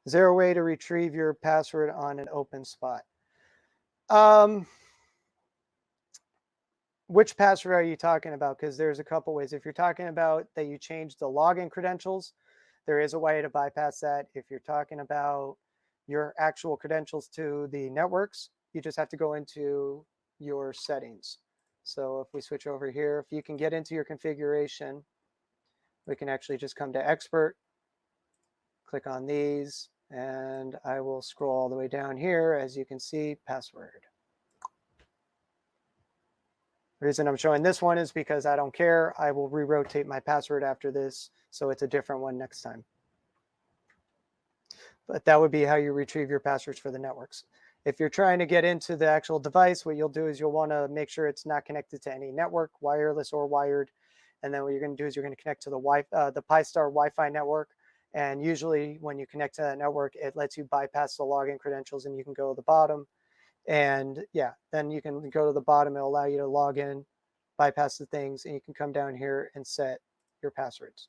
Is there a way to retrieve your password on an openSPOT? Which password are you talking about? Because there's a couple ways. If you're talking about that you changed the login credentials, there is a way to bypass that. If you're talking about your actual credentials to the networks, you just have to go into your settings. So if we switch over here, if you can get into your configuration, we can actually just come to expert, click on these, and I will scroll all the way down here. As you can see, password. The reason I'm showing this one is because I don't care. I will re-rotate my password after this, so it's a different one next time. But that would be how you retrieve your passwords for the networks. If you're trying to get into the actual device, what you'll do is you'll want to make sure it's not connected to any network, wireless or wired. And then what you're going to do is you're going to connect to the Pi-Star Wi-Fi network. And usually when you connect to that network, it lets you bypass the login credentials and you can go to the bottom. And yeah, then you can go to the bottom. It'll allow you to log in, bypass the things, and you can come down here and set your passwords.